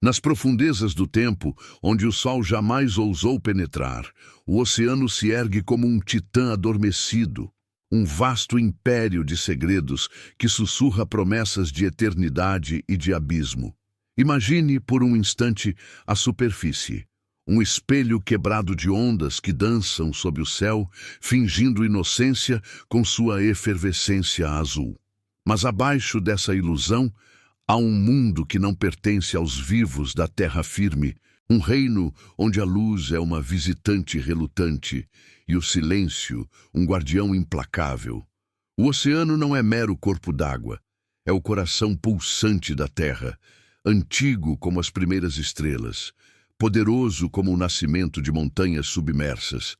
Nas profundezas do tempo, onde o sol jamais ousou penetrar, o oceano se ergue como um titã adormecido, um vasto império de segredos que sussurra promessas de eternidade e de abismo. Imagine por um instante a superfície, um espelho quebrado de ondas que dançam sob o céu, fingindo inocência com sua efervescência azul. Mas abaixo dessa ilusão, há um mundo que não pertence aos vivos da terra firme, um reino onde a luz é uma visitante relutante e o silêncio um guardião implacável. O oceano não é mero corpo d'água, é o coração pulsante da terra, antigo como as primeiras estrelas, poderoso como o nascimento de montanhas submersas.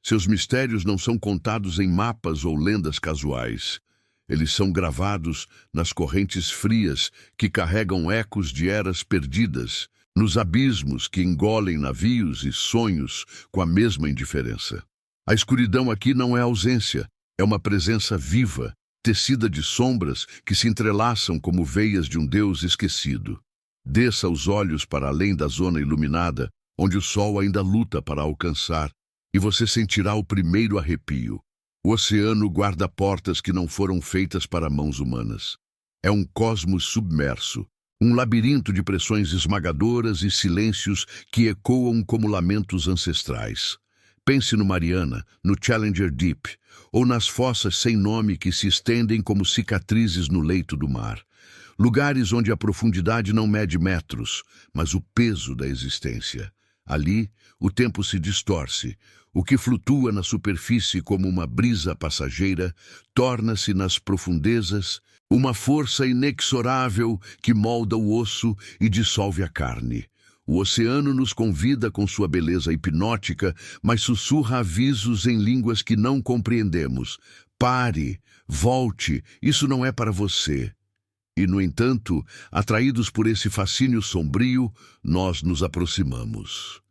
Seus mistérios não são contados em mapas ou lendas casuais. Eles são gravados nas correntes frias que carregam ecos de eras perdidas, nos abismos que engolem navios e sonhos com a mesma indiferença. A escuridão aqui não é ausência, é uma presença viva, tecida de sombras que se entrelaçam como veias de um Deus esquecido. Desça os olhos para além da zona iluminada, onde o sol ainda luta para alcançar, e você sentirá o primeiro arrepio. O oceano guarda portas que não foram feitas para mãos humanas. É um cosmos submerso, um labirinto de pressões esmagadoras e silêncios que ecoam como lamentos ancestrais. Pense no Mariana, no Challenger Deep, ou nas fossas sem nome que se estendem como cicatrizes no leito do mar. Lugares onde a profundidade não mede metros, mas o peso da existência. Ali, o tempo se distorce. O que flutua na superfície como uma brisa passageira torna-se nas profundezas uma força inexorável que molda o osso e dissolve a carne. O oceano nos convida com sua beleza hipnótica, mas sussurra avisos em línguas que não compreendemos. Pare, volte, isso não é para você. E, no entanto, atraídos por esse fascínio sombrio, nós nos aproximamos.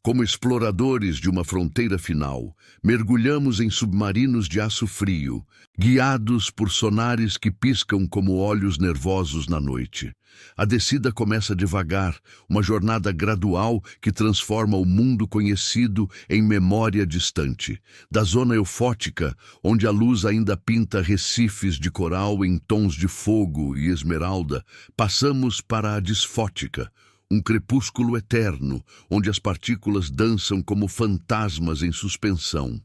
Como exploradores de uma fronteira final, mergulhamos em submarinos de aço frio, guiados por sonares que piscam como olhos nervosos na noite. A descida começa devagar, uma jornada gradual que transforma o mundo conhecido em memória distante. Da zona eufótica, onde a luz ainda pinta recifes de coral em tons de fogo e esmeralda, passamos para a disfótica, um crepúsculo eterno, onde as partículas dançam como fantasmas em suspensão.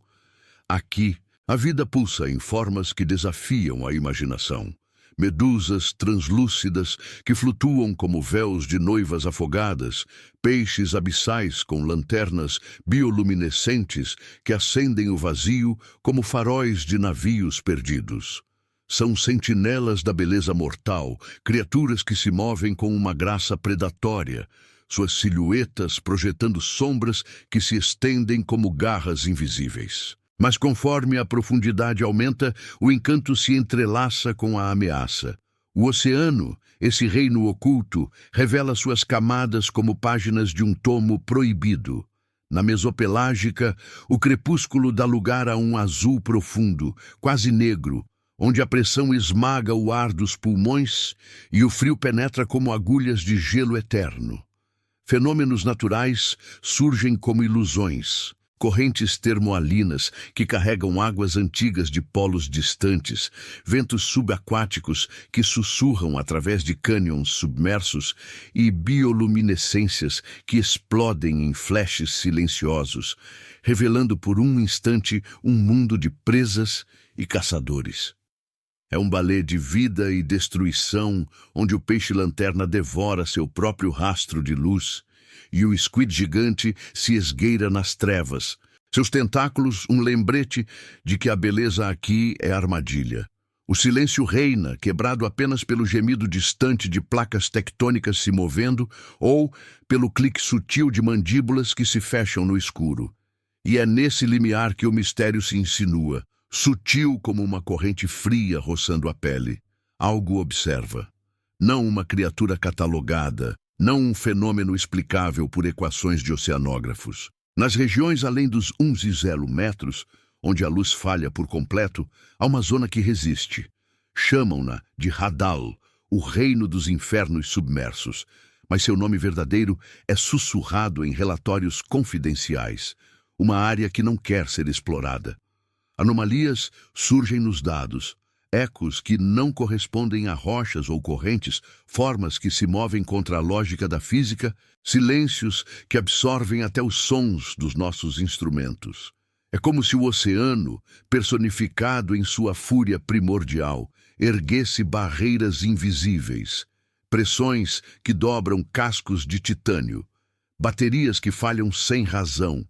Aqui, a vida pulsa em formas que desafiam a imaginação. Medusas translúcidas que flutuam como véus de noivas afogadas, peixes abissais com lanternas bioluminescentes que acendem o vazio como faróis de navios perdidos. São sentinelas da beleza mortal, criaturas que se movem com uma graça predatória, suas silhuetas projetando sombras que se estendem como garras invisíveis. Mas conforme a profundidade aumenta, o encanto se entrelaça com a ameaça. O oceano, esse reino oculto, revela suas camadas como páginas de um tomo proibido. Na mesopelágica, o crepúsculo dá lugar a um azul profundo, quase negro, onde a pressão esmaga o ar dos pulmões e o frio penetra como agulhas de gelo eterno. Fenômenos naturais surgem como ilusões, correntes termoalinas que carregam águas antigas de polos distantes, ventos subaquáticos que sussurram através de cânions submersos e bioluminescências que explodem em flashes silenciosos, revelando por um instante um mundo de presas e caçadores. É um balé de vida e destruição, onde o peixe-lanterna devora seu próprio rastro de luz e o squid gigante se esgueira nas trevas. Seus tentáculos, um lembrete de que a beleza aqui é armadilha. O silêncio reina, quebrado apenas pelo gemido distante de placas tectônicas se movendo ou pelo clique sutil de mandíbulas que se fecham no escuro. E é nesse limiar que o mistério se insinua. Sutil como uma corrente fria roçando a pele. Algo observa. Não uma criatura catalogada, não um fenômeno explicável por equações de oceanógrafos. Nas regiões além dos 0 metros, onde a luz falha por completo, há uma zona que resiste. Chamam-na de Hadal, o reino dos infernos submersos. mas seu nome verdadeiro é sussurrado em relatórios confidenciais, uma área que não quer ser explorada. Anomalias surgem nos dados, ecos que não correspondem a rochas ou correntes, formas que se movem contra a lógica da física, silêncios que absorvem até os sons dos nossos instrumentos. É como se o oceano, personificado em sua fúria primordial, erguesse barreiras invisíveis, pressões que dobram cascos de titânio, baterias que falham sem razão,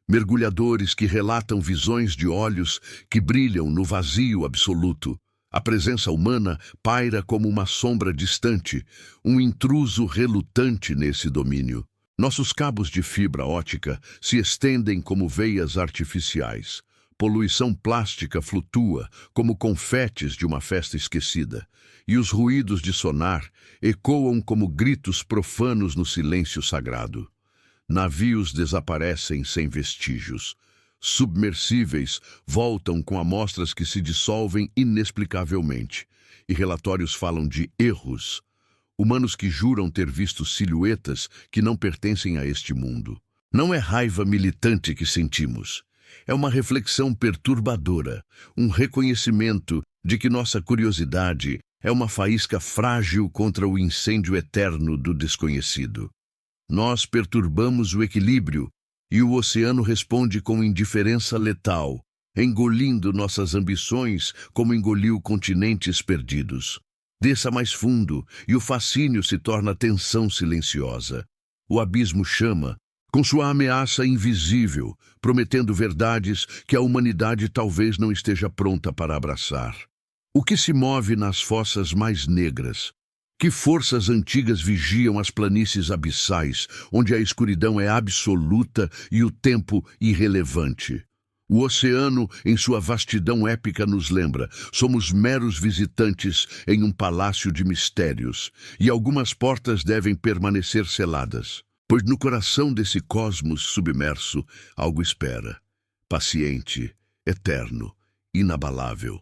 mergulhadores que relatam visões de olhos que brilham no vazio absoluto. A presença humana paira como uma sombra distante, um intruso relutante nesse domínio. Nossos cabos de fibra ótica se estendem como veias artificiais. Poluição plástica flutua como confetes de uma festa esquecida. E os ruídos de sonar ecoam como gritos profanos no silêncio sagrado. Navios desaparecem sem vestígios. Submersíveis voltam com amostras que se dissolvem inexplicavelmente. E relatórios falam de erros. Humanos que juram ter visto silhuetas que não pertencem a este mundo. Não é raiva militante que sentimos. É uma reflexão perturbadora, um reconhecimento de que nossa curiosidade é uma faísca frágil contra o incêndio eterno do desconhecido. Nós perturbamos o equilíbrio e o oceano responde com indiferença letal, engolindo nossas ambições como engoliu continentes perdidos. Desça mais fundo e o fascínio se torna tensão silenciosa. O abismo chama, com sua ameaça invisível, prometendo verdades que a humanidade talvez não esteja pronta para abraçar. O que se move nas fossas mais negras? Que forças antigas vigiam as planícies abissais, onde a escuridão é absoluta e o tempo irrelevante? O oceano, em sua vastidão épica, nos lembra: somos meros visitantes em um palácio de mistérios, e algumas portas devem permanecer seladas, pois no coração desse cosmos submerso algo espera, paciente, eterno, inabalável.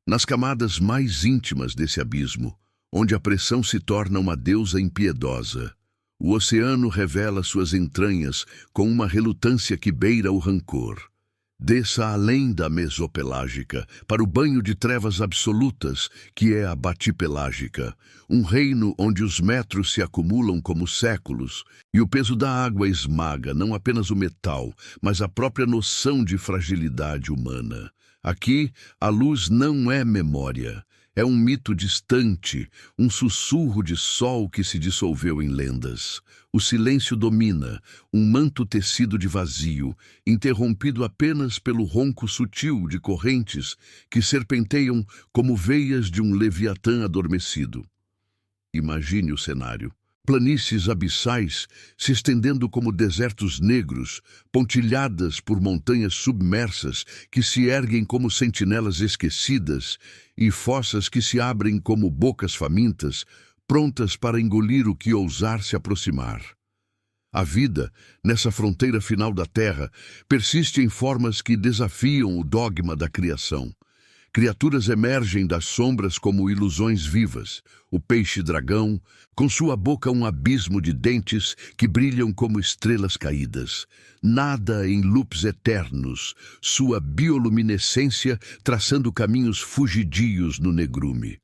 Nas camadas mais íntimas desse abismo, onde a pressão se torna uma deusa impiedosa, o oceano revela suas entranhas com uma relutância que beira o rancor. Desça além da mesopelágica, para o banho de trevas absolutas, que é a batipelágica, um reino onde os metros se acumulam como séculos, e o peso da água esmaga não apenas o metal, mas a própria noção de fragilidade humana. Aqui, a luz não é memória, é um mito distante, um sussurro de sol que se dissolveu em lendas. O silêncio domina, um manto tecido de vazio, interrompido apenas pelo ronco sutil de correntes que serpenteiam como veias de um leviatã adormecido. Imagine o cenário. Planícies abissais se estendendo como desertos negros, pontilhadas por montanhas submersas que se erguem como sentinelas esquecidas e fossas que se abrem como bocas famintas, prontas para engolir o que ousar se aproximar. A vida, nessa fronteira final da Terra, persiste em formas que desafiam o dogma da criação. Criaturas emergem das sombras como ilusões vivas. O peixe-dragão, com sua boca um abismo de dentes que brilham como estrelas caídas. Nada em loops eternos, sua bioluminescência traçando caminhos fugidios no negrume.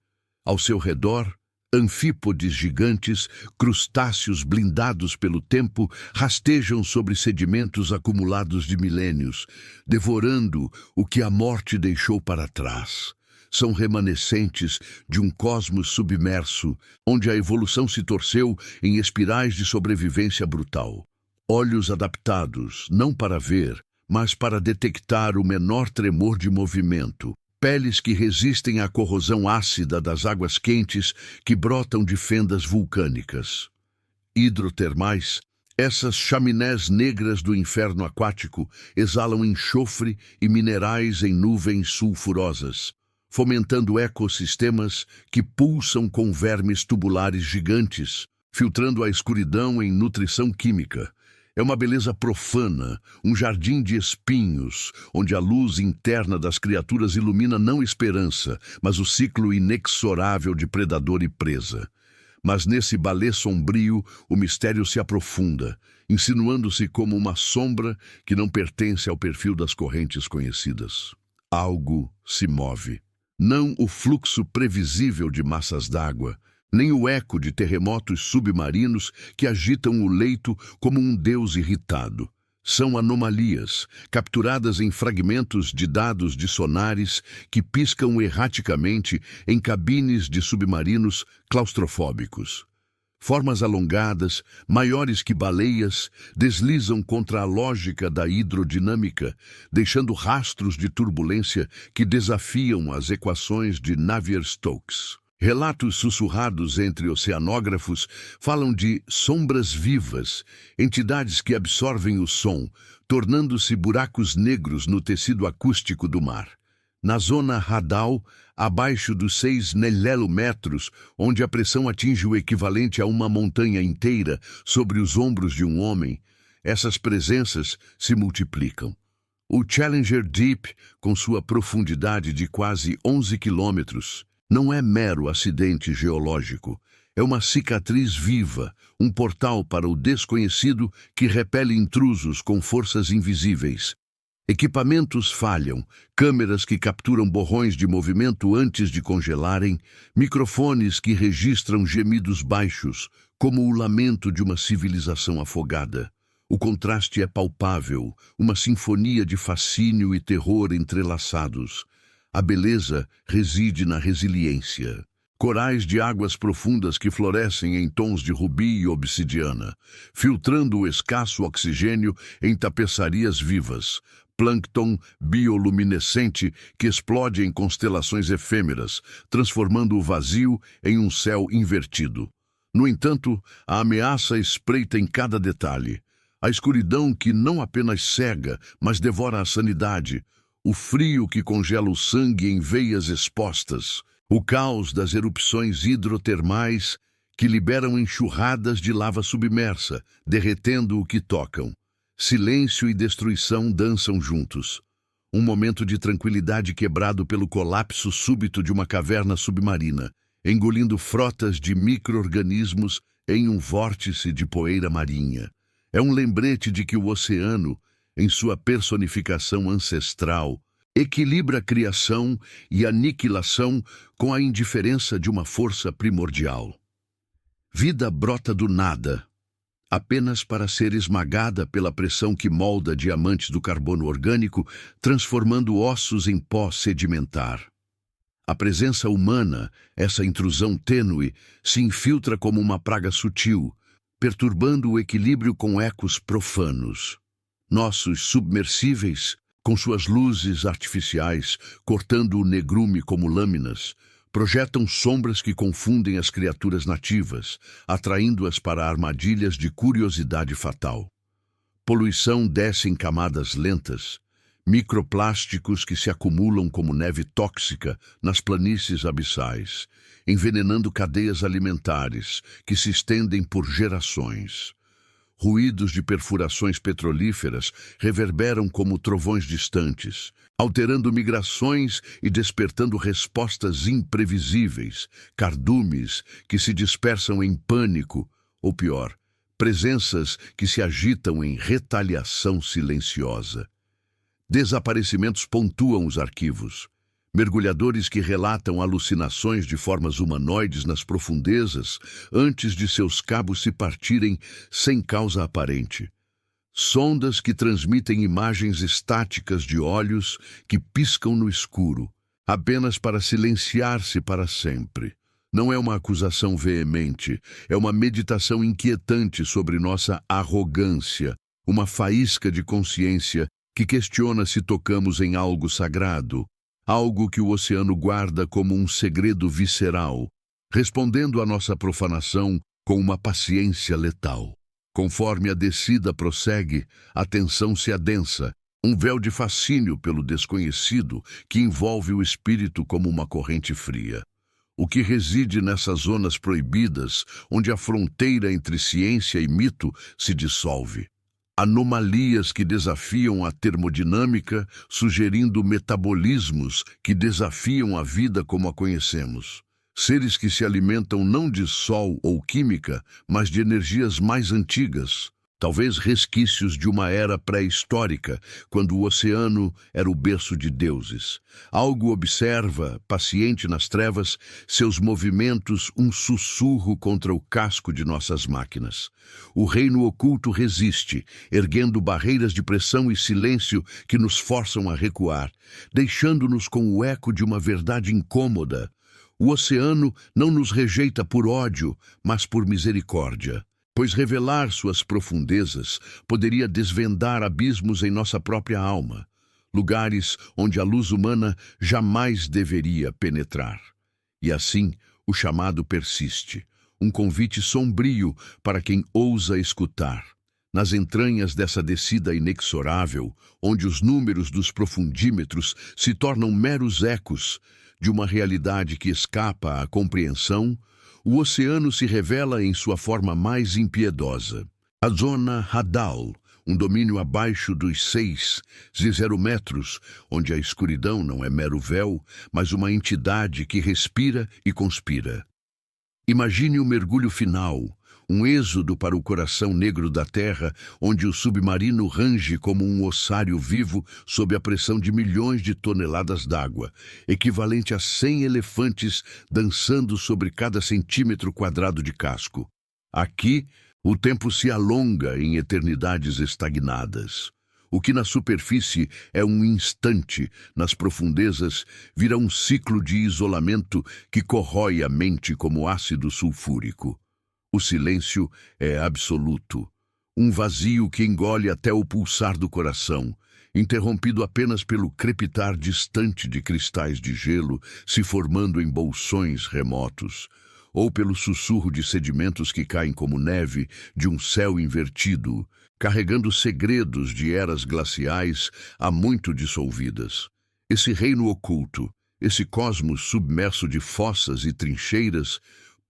Ao seu redor, anfípodes gigantes, crustáceos blindados pelo tempo, rastejam sobre sedimentos acumulados de milênios, devorando o que a morte deixou para trás. São remanescentes de um cosmos submerso, onde a evolução se torceu em espirais de sobrevivência brutal. Olhos adaptados, não para ver, mas para detectar o menor tremor de movimento. Peles que resistem à corrosão ácida das águas quentes que brotam de fendas vulcânicas. Hidrotermais, essas chaminés negras do inferno aquático exalam enxofre e minerais em nuvens sulfurosas, fomentando ecossistemas que pulsam com vermes tubulares gigantes, filtrando a escuridão em nutrição química. É uma beleza profana, um jardim de espinhos, onde a luz interna das criaturas ilumina não esperança, mas o ciclo inexorável de predador e presa. Mas nesse balé sombrio, o mistério se aprofunda, insinuando-se como uma sombra que não pertence ao perfil das correntes conhecidas. Algo se move. Não o fluxo previsível de massas d'água, nem o eco de terremotos submarinos que agitam o leito como um deus irritado. São anomalias, capturadas em fragmentos de dados de sonares que piscam erraticamente em cabines de submarinos claustrofóbicos. Formas alongadas, maiores que baleias, deslizam contra a lógica da hidrodinâmica, deixando rastros de turbulência que desafiam as equações de Navier-Stokes. Relatos sussurrados entre oceanógrafos falam de sombras vivas, entidades que absorvem o som, tornando-se buracos negros no tecido acústico do mar. Na zona radal, abaixo dos 6 nelelômetros, onde a pressão atinge o equivalente a uma montanha inteira sobre os ombros de um homem, essas presenças se multiplicam. O Challenger Deep, com sua profundidade de quase 11 quilômetros, não é mero acidente geológico. É uma cicatriz viva, um portal para o desconhecido que repele intrusos com forças invisíveis. Equipamentos falham, câmeras que capturam borrões de movimento antes de congelarem, microfones que registram gemidos baixos, como o lamento de uma civilização afogada. O contraste é palpável, uma sinfonia de fascínio e terror entrelaçados. A beleza reside na resiliência. Corais de águas profundas que florescem em tons de rubi e obsidiana, filtrando o escasso oxigênio em tapeçarias vivas. Plâncton bioluminescente que explode em constelações efêmeras, transformando o vazio em um céu invertido. No entanto, a ameaça espreita em cada detalhe. A escuridão que não apenas cega, mas devora a sanidade. O frio que congela o sangue em veias expostas, o caos das erupções hidrotermais que liberam enxurradas de lava submersa, derretendo o que tocam. Silêncio e destruição dançam juntos. Um momento de tranquilidade quebrado pelo colapso súbito de uma caverna submarina, engolindo frotas de micro-organismos em um vórtice de poeira marinha. É um lembrete de que o oceano, em sua personificação ancestral, equilibra a criação e a aniquilação com a indiferença de uma força primordial. Vida brota do nada, apenas para ser esmagada pela pressão que molda diamantes do carbono orgânico, transformando ossos em pó sedimentar. A presença humana, essa intrusão tênue, se infiltra como uma praga sutil, perturbando o equilíbrio com ecos profanos. Nossos submersíveis, com suas luzes artificiais, cortando o negrume como lâminas, projetam sombras que confundem as criaturas nativas, atraindo-as para armadilhas de curiosidade fatal. Poluição desce em camadas lentas, microplásticos que se acumulam como neve tóxica nas planícies abissais, envenenando cadeias alimentares que se estendem por gerações. Ruídos de perfurações petrolíferas reverberam como trovões distantes, alterando migrações e despertando respostas imprevisíveis, cardumes que se dispersam em pânico, ou pior, presenças que se agitam em retaliação silenciosa. Desaparecimentos pontuam os arquivos. Mergulhadores que relatam alucinações de formas humanoides nas profundezas antes de seus cabos se partirem sem causa aparente. Sondas que transmitem imagens estáticas de olhos que piscam no escuro, apenas para silenciar-se para sempre. Não é uma acusação veemente, é uma meditação inquietante sobre nossa arrogância, uma faísca de consciência que questiona se tocamos em algo sagrado, algo que o oceano guarda como um segredo visceral, respondendo à nossa profanação com uma paciência letal. Conforme a descida prossegue, a tensão se adensa, um véu de fascínio pelo desconhecido que envolve o espírito como uma corrente fria. O que reside nessas zonas proibidas, onde a fronteira entre ciência e mito se dissolve? Anomalias que desafiam a termodinâmica, sugerindo metabolismos que desafiam a vida como a conhecemos. Seres que se alimentam não de sol ou química, mas de energias mais antigas. Talvez resquícios de uma era pré-histórica, quando o oceano era o berço de deuses. Algo observa, paciente nas trevas, seus movimentos um sussurro contra o casco de nossas máquinas. O reino oculto resiste, erguendo barreiras de pressão e silêncio que nos forçam a recuar, deixando-nos com o eco de uma verdade incômoda. O oceano não nos rejeita por ódio, mas por misericórdia. Pois revelar suas profundezas poderia desvendar abismos em nossa própria alma, lugares onde a luz humana jamais deveria penetrar. E assim, o chamado persiste, um convite sombrio para quem ousa escutar. Nas entranhas dessa descida inexorável, onde os números dos profundímetros se tornam meros ecos de uma realidade que escapa à compreensão, o oceano se revela em sua forma mais impiedosa. A zona Hadal, um domínio abaixo dos 6,0 metros, onde a escuridão não é mero véu, mas uma entidade que respira e conspira. Imagine o mergulho final, um êxodo para o coração negro da Terra, onde o submarino range como um ossário vivo sob a pressão de milhões de toneladas d'água, equivalente a 100 elefantes dançando sobre cada centímetro quadrado de casco. Aqui, o tempo se alonga em eternidades estagnadas. O que na superfície é um instante, nas profundezas vira um ciclo de isolamento que corrói a mente como ácido sulfúrico. O silêncio é absoluto, um vazio que engole até o pulsar do coração, interrompido apenas pelo crepitar distante de cristais de gelo se formando em bolsões remotos, ou pelo sussurro de sedimentos que caem como neve de um céu invertido, carregando segredos de eras glaciais há muito dissolvidas. Esse reino oculto, esse cosmos submerso de fossas e trincheiras,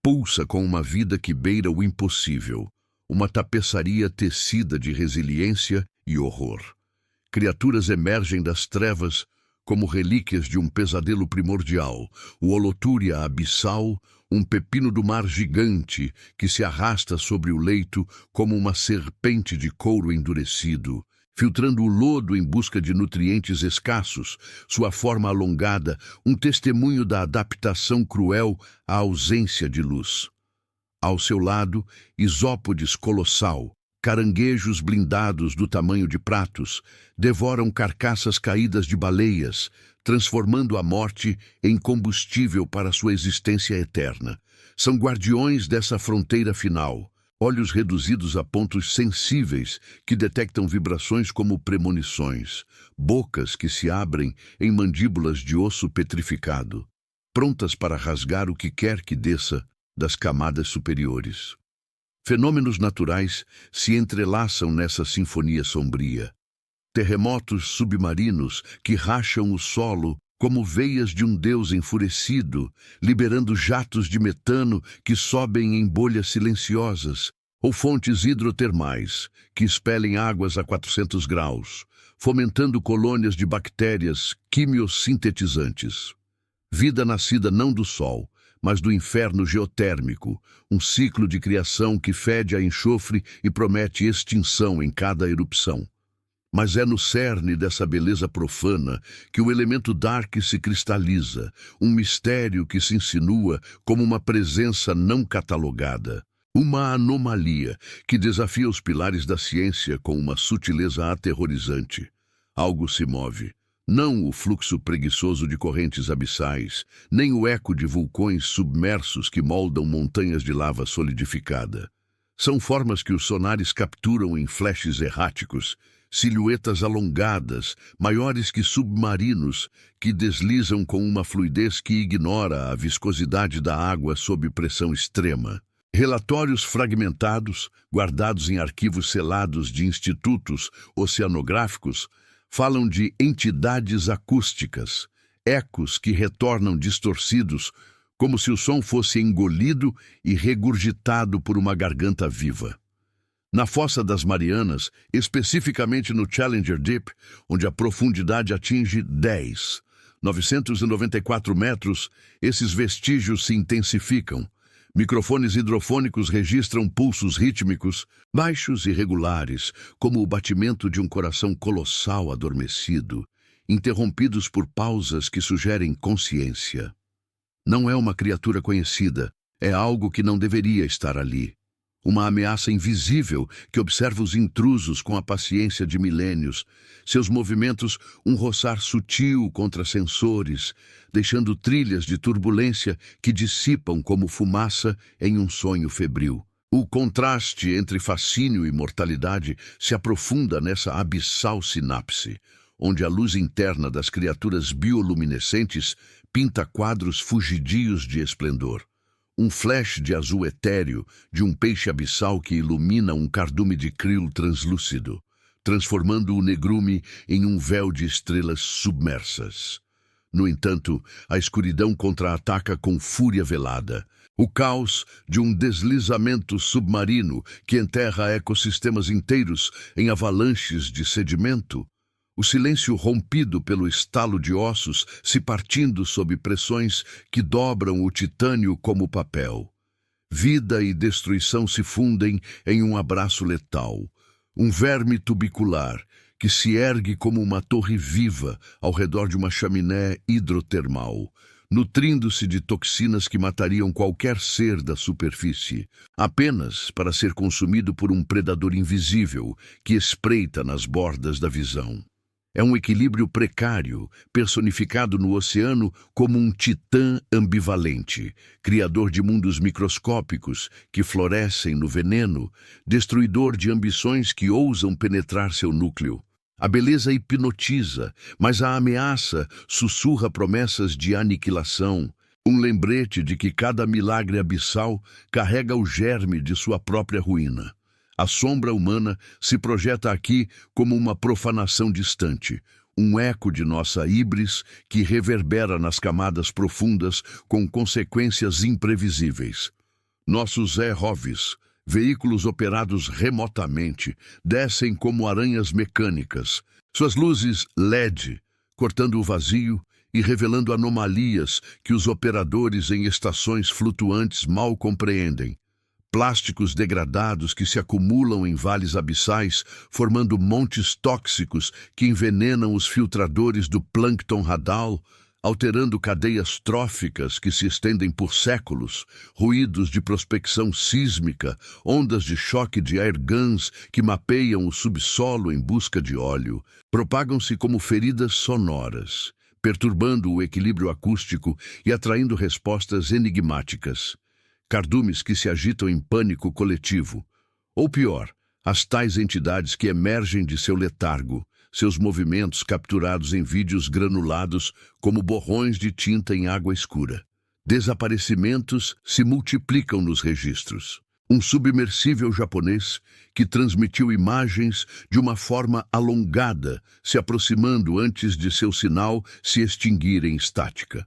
pulsa com uma vida que beira o impossível, uma tapeçaria tecida de resiliência e horror. Criaturas emergem das trevas como relíquias de um pesadelo primordial, o Holotúria abissal, um pepino do mar gigante que se arrasta sobre o leito como uma serpente de couro endurecido, filtrando o lodo em busca de nutrientes escassos, sua forma alongada, um testemunho da adaptação cruel à ausência de luz. Ao seu lado, isópodes colossal, caranguejos blindados do tamanho de pratos, devoram carcaças caídas de baleias, transformando a morte em combustível para sua existência eterna. São guardiões dessa fronteira final, olhos reduzidos a pontos sensíveis que detectam vibrações como premonições, bocas que se abrem em mandíbulas de osso petrificado, prontas para rasgar o que quer que desça das camadas superiores. Fenômenos naturais se entrelaçam nessa sinfonia sombria. Terremotos submarinos que racham o solo como veias de um deus enfurecido, liberando jatos de metano que sobem em bolhas silenciosas, ou fontes hidrotermais que expelem águas a 400 graus, fomentando colônias de bactérias quimiosintetizantes. Vida nascida não do sol, mas do inferno geotérmico, um ciclo de criação que fede a enxofre e promete extinção em cada erupção. Mas é no cerne dessa beleza profana que o elemento dark se cristaliza, um mistério que se insinua como uma presença não catalogada, uma anomalia que desafia os pilares da ciência com uma sutileza aterrorizante. Algo se move, não o fluxo preguiçoso de correntes abissais, nem o eco de vulcões submersos que moldam montanhas de lava solidificada. São formas que os sonares capturam em flashes erráticos, silhuetas alongadas, maiores que submarinos, que deslizam com uma fluidez que ignora a viscosidade da água sob pressão extrema. Relatórios fragmentados, guardados em arquivos selados de institutos oceanográficos, falam de entidades acústicas, ecos que retornam distorcidos, como se o som fosse engolido e regurgitado por uma garganta viva. Na Fossa das Marianas, especificamente no Challenger Deep, onde a profundidade atinge 10, 994 metros, esses vestígios se intensificam. Microfones hidrofônicos registram pulsos rítmicos, baixos e regulares, como o batimento de um coração colossal adormecido, interrompidos por pausas que sugerem consciência. Não é uma criatura conhecida, é algo que não deveria estar ali. Uma ameaça invisível que observa os intrusos com a paciência de milênios, seus movimentos um roçar sutil contra sensores, deixando trilhas de turbulência que dissipam como fumaça em um sonho febril. O contraste entre fascínio e mortalidade se aprofunda nessa abissal sinapse, onde a luz interna das criaturas bioluminescentes pinta quadros fugidios de esplendor. Um flash de azul etéreo de um peixe abissal que ilumina um cardume de krill translúcido, transformando o negrume em um véu de estrelas submersas. No entanto, a escuridão contra-ataca com fúria velada. O caos de um deslizamento submarino que enterra ecossistemas inteiros em avalanches de sedimento. O silêncio rompido pelo estalo de ossos se partindo sob pressões que dobram o titânio como papel. Vida e destruição se fundem em um abraço letal. Um verme tubicular que se ergue como uma torre viva ao redor de uma chaminé hidrotermal, nutrindo-se de toxinas que matariam qualquer ser da superfície, apenas para ser consumido por um predador invisível que espreita nas bordas da visão. É um equilíbrio precário, personificado no oceano como um titã ambivalente, criador de mundos microscópicos que florescem no veneno, destruidor de ambições que ousam penetrar seu núcleo. A beleza hipnotiza, mas a ameaça sussurra promessas de aniquilação, um lembrete de que cada milagre abissal carrega o germe de sua própria ruína. A sombra humana se projeta aqui como uma profanação distante, um eco de nossa híbris que reverbera nas camadas profundas com consequências imprevisíveis. Nossos ROVs, veículos operados remotamente, descem como aranhas mecânicas, suas luzes LED, cortando o vazio e revelando anomalias que os operadores em estações flutuantes mal compreendem. Plásticos degradados que se acumulam em vales abissais, formando montes tóxicos que envenenam os filtradores do plâncton radal, alterando cadeias tróficas que se estendem por séculos, ruídos de prospecção sísmica, ondas de choque de airguns que mapeiam o subsolo em busca de óleo, propagam-se como feridas sonoras, perturbando o equilíbrio acústico e atraindo respostas enigmáticas. Cardumes que se agitam em pânico coletivo. Ou pior, as tais entidades que emergem de seu letargo, seus movimentos capturados em vídeos granulados como borrões de tinta em água escura. Desaparecimentos se multiplicam nos registros. Um submersível japonês que transmitiu imagens de uma forma alongada, se aproximando antes de seu sinal se extinguir em estática.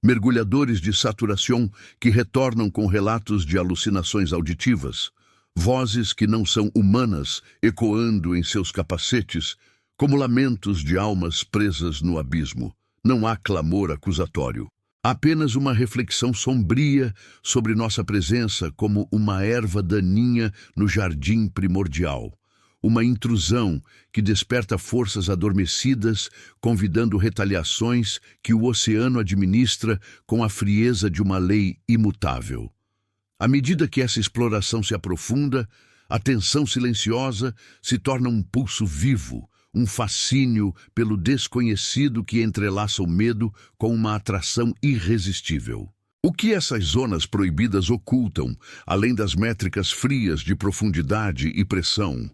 Mergulhadores de saturação que retornam com relatos de alucinações auditivas, vozes que não são humanas ecoando em seus capacetes, como lamentos de almas presas no abismo. Não há clamor acusatório. Há apenas uma reflexão sombria sobre nossa presença como uma erva daninha no jardim primordial. Uma intrusão que desperta forças adormecidas, convidando retaliações que o oceano administra com a frieza de uma lei imutável. À medida que essa exploração se aprofunda, a tensão silenciosa se torna um pulso vivo, um fascínio pelo desconhecido que entrelaça o medo com uma atração irresistível. O que essas zonas proibidas ocultam, além das métricas frias de profundidade e pressão?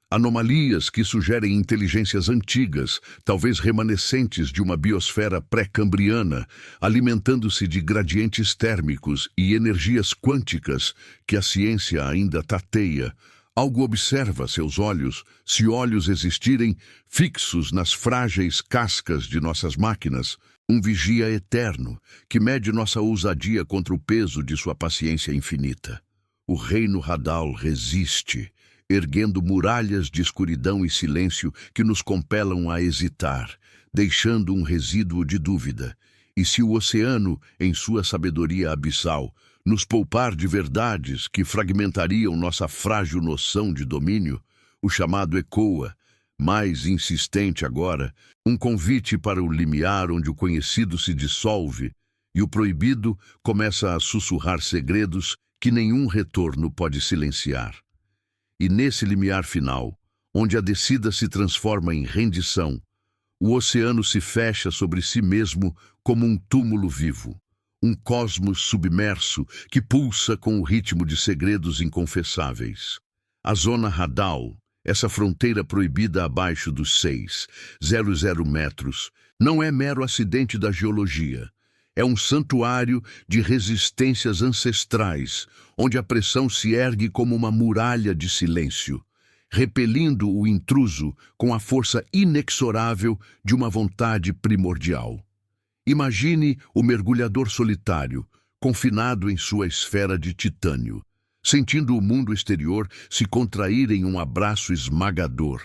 Anomalias que sugerem inteligências antigas, talvez remanescentes de uma biosfera pré-cambriana, alimentando-se de gradientes térmicos e energias quânticas que a ciência ainda tateia. Algo observa seus olhos, se olhos existirem, fixos nas frágeis cascas de nossas máquinas, um vigia eterno que mede nossa ousadia contra o peso de sua paciência infinita. O reino Hadal resiste, erguendo muralhas de escuridão e silêncio que nos compelam a hesitar, deixando um resíduo de dúvida. E se o oceano, em sua sabedoria abissal, nos poupar de verdades que fragmentariam nossa frágil noção de domínio, o chamado ecoa, mais insistente agora, um convite para o limiar onde o conhecido se dissolve e o proibido começa a sussurrar segredos que nenhum retorno pode silenciar. E nesse limiar final, onde a descida se transforma em rendição, o oceano se fecha sobre si mesmo como um túmulo vivo, um cosmos submerso que pulsa com o ritmo de segredos inconfessáveis. A zona Hadal, essa fronteira proibida abaixo dos 600 metros, não é mero acidente da geologia. É um santuário de resistências ancestrais, onde a pressão se ergue como uma muralha de silêncio, repelindo o intruso com a força inexorável de uma vontade primordial. Imagine o mergulhador solitário, confinado em sua esfera de titânio, sentindo o mundo exterior se contrair em um abraço esmagador.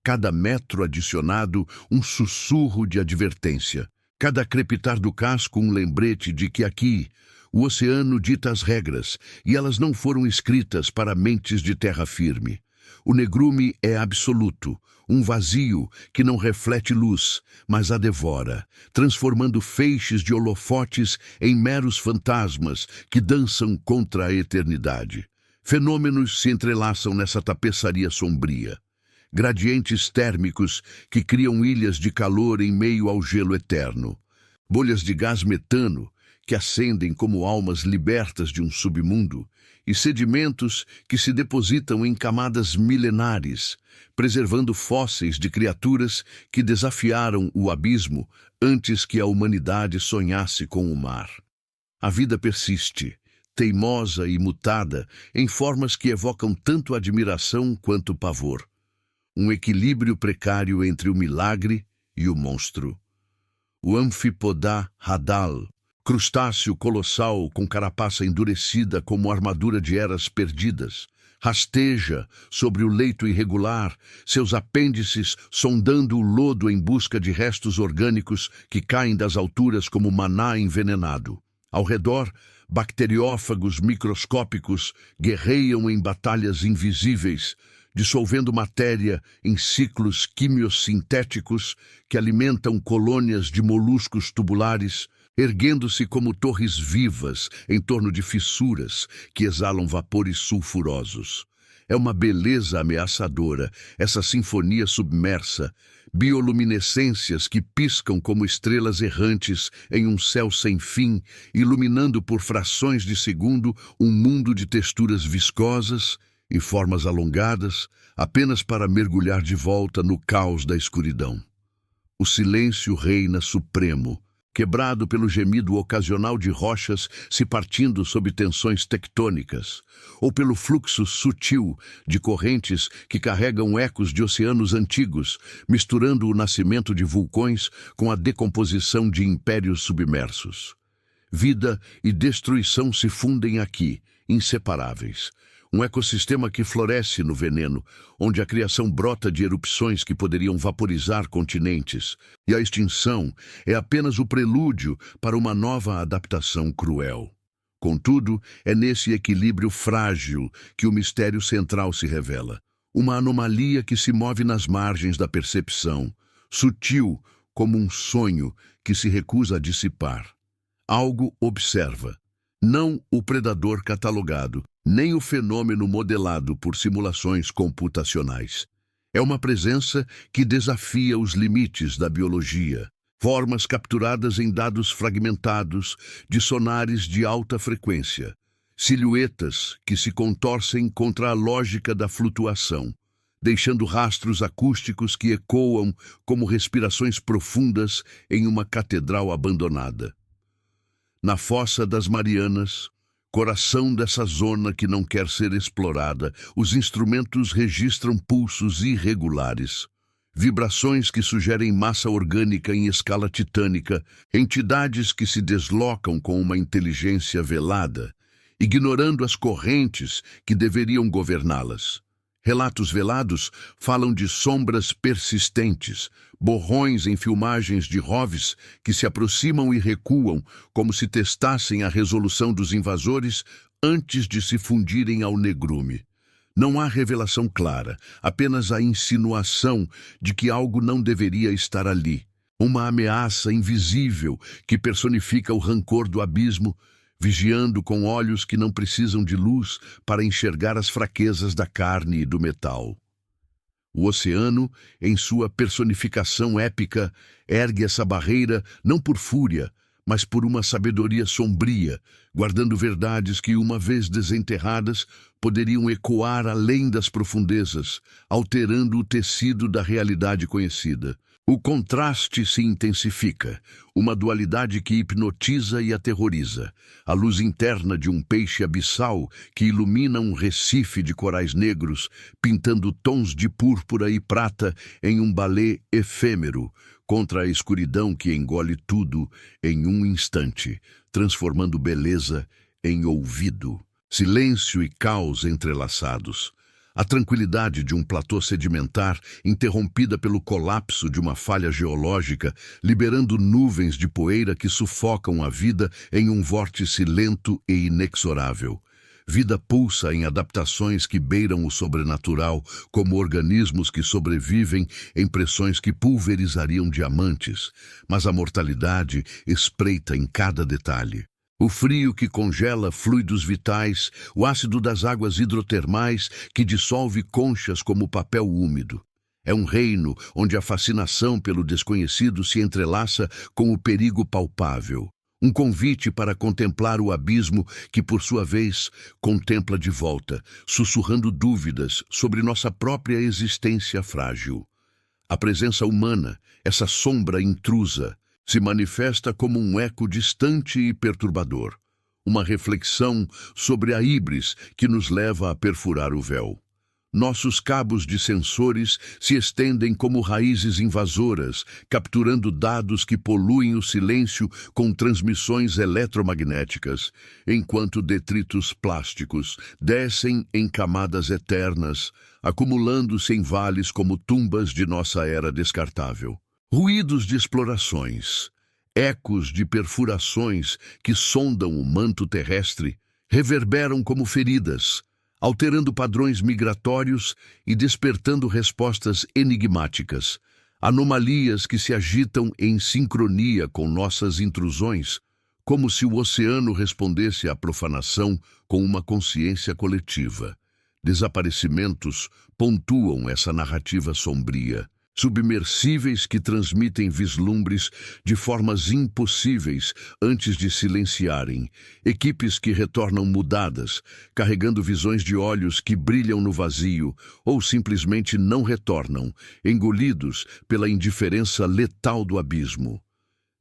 Cada metro adicionado, um sussurro de advertência. Cada crepitar do casco, um lembrete de que aqui, o oceano dita as regras, e elas não foram escritas para mentes de terra firme. O negrume é absoluto, um vazio que não reflete luz, mas a devora, transformando feixes de holofotes em meros fantasmas que dançam contra a eternidade. Fenômenos se entrelaçam nessa tapeçaria sombria. Gradientes térmicos que criam ilhas de calor em meio ao gelo eterno. Bolhas de gás metano que acendem como almas libertas de um submundo, e sedimentos que se depositam em camadas milenares, preservando fósseis de criaturas que desafiaram o abismo antes que a humanidade sonhasse com o mar. A vida persiste, teimosa e mutada, em formas que evocam tanto admiração quanto pavor. Um equilíbrio precário entre o milagre e o monstro. O Amphipodá Hadal, crustáceo colossal com carapaça endurecida como armadura de eras perdidas, rasteja sobre o leito irregular, seus apêndices sondando o lodo em busca de restos orgânicos que caem das alturas como maná envenenado. Ao redor, bacteriófagos microscópicos guerreiam em batalhas invisíveis, dissolvendo matéria em ciclos quimiosintéticos que alimentam colônias de moluscos tubulares, erguendo-se como torres vivas em torno de fissuras que exalam vapores sulfurosos. É uma beleza ameaçadora, essa sinfonia submersa, bioluminescências que piscam como estrelas errantes em um céu sem fim, iluminando por frações de segundo um mundo de texturas viscosas e formas alongadas, apenas para mergulhar de volta no caos da escuridão. O silêncio reina supremo, quebrado pelo gemido ocasional de rochas se partindo sob tensões tectônicas, ou pelo fluxo sutil de correntes que carregam ecos de oceanos antigos, misturando o nascimento de vulcões com a decomposição de impérios submersos. Vida e destruição se fundem aqui, inseparáveis. Um ecossistema que floresce no veneno, onde a criação brota de erupções que poderiam vaporizar continentes, e a extinção é apenas o prelúdio para uma nova adaptação cruel. Contudo, é nesse equilíbrio frágil que o mistério central se revela. Uma anomalia que se move nas margens da percepção, sutil como um sonho que se recusa a dissipar. Algo observa, não o predador catalogado, nem o fenômeno modelado por simulações computacionais. É uma presença que desafia os limites da biologia, formas capturadas em dados fragmentados de sonares de alta frequência, silhuetas que se contorcem contra a lógica da flutuação, deixando rastros acústicos que ecoam como respirações profundas em uma catedral abandonada. Na Fossa das Marianas, coração dessa zona que não quer ser explorada, os instrumentos registram pulsos irregulares, vibrações que sugerem massa orgânica em escala titânica, entidades que se deslocam com uma inteligência velada, ignorando as correntes que deveriam governá-las. Relatos velados falam de sombras persistentes, borrões em filmagens de ROVs que se aproximam e recuam como se testassem a resolução dos invasores antes de se fundirem ao negrume. Não há revelação clara, apenas a insinuação de que algo não deveria estar ali. Uma ameaça invisível que personifica o rancor do abismo, vigiando com olhos que não precisam de luz para enxergar as fraquezas da carne e do metal. O oceano, em sua personificação épica, ergue essa barreira não por fúria, mas por uma sabedoria sombria, guardando verdades que, uma vez desenterradas, poderiam ecoar além das profundezas, alterando o tecido da realidade conhecida. O contraste se intensifica, uma dualidade que hipnotiza e aterroriza. A luz interna de um peixe abissal que ilumina um recife de corais negros, pintando tons de púrpura e prata em um balé efêmero, contra a escuridão que engole tudo em um instante, transformando beleza em ouvido. Silêncio e caos entrelaçados. A tranquilidade de um platô sedimentar interrompida pelo colapso de uma falha geológica, liberando nuvens de poeira que sufocam a vida em um vórtice lento e inexorável. Vida pulsa em adaptações que beiram o sobrenatural, como organismos que sobrevivem em pressões que pulverizariam diamantes, mas a mortalidade espreita em cada detalhe. O frio que congela fluidos vitais, o ácido das águas hidrotermais que dissolve conchas como papel úmido. É um reino onde a fascinação pelo desconhecido se entrelaça com o perigo palpável. Um convite para contemplar o abismo que, por sua vez, contempla de volta, sussurrando dúvidas sobre nossa própria existência frágil. A presença humana, essa sombra intrusa, se manifesta como um eco distante e perturbador, uma reflexão sobre a híbris que nos leva a perfurar o véu. Nossos cabos de sensores se estendem como raízes invasoras, capturando dados que poluem o silêncio com transmissões eletromagnéticas, enquanto detritos plásticos descem em camadas eternas, acumulando-se em vales como tumbas de nossa era descartável. Ruídos de explorações, ecos de perfurações que sondam o manto terrestre, reverberam como feridas, alterando padrões migratórios e despertando respostas enigmáticas, anomalias que se agitam em sincronia com nossas intrusões, como se o oceano respondesse à profanação com uma consciência coletiva. Desaparecimentos pontuam essa narrativa sombria. Submersíveis que transmitem vislumbres de formas impossíveis antes de silenciarem, equipes que retornam mudadas, carregando visões de olhos que brilham no vazio ou simplesmente não retornam, engolidos pela indiferença letal do abismo.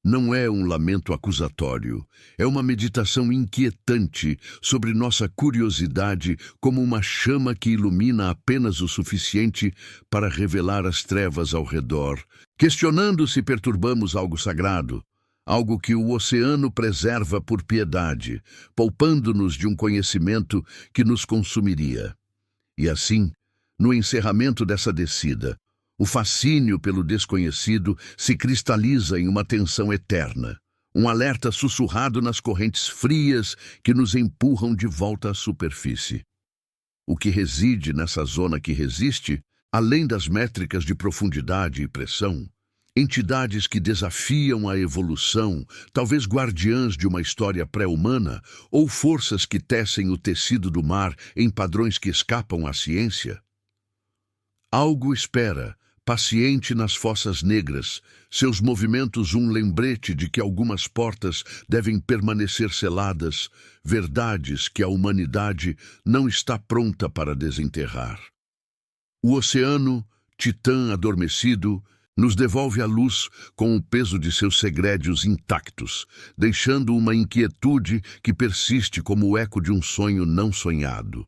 Não é um lamento acusatório, é uma meditação inquietante sobre nossa curiosidade como uma chama que ilumina apenas o suficiente para revelar as trevas ao redor, questionando se perturbamos algo sagrado, algo que o oceano preserva por piedade, poupando-nos de um conhecimento que nos consumiria. E assim, no encerramento dessa descida, o fascínio pelo desconhecido se cristaliza em uma tensão eterna, um alerta sussurrado nas correntes frias que nos empurram de volta à superfície. O que reside nessa zona que resiste, além das métricas de profundidade e pressão, entidades que desafiam a evolução, talvez guardiãs de uma história pré-humana, ou forças que tecem o tecido do mar em padrões que escapam à ciência. Algo espera, paciente nas fossas negras, seus movimentos um lembrete de que algumas portas devem permanecer seladas, verdades que a humanidade não está pronta para desenterrar. O oceano, titã adormecido, nos devolve a luz com o peso de seus segredos intactos, deixando uma inquietude que persiste como o eco de um sonho não sonhado.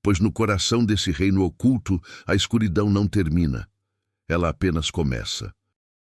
Pois no coração desse reino oculto, a escuridão não termina. Ela apenas começa.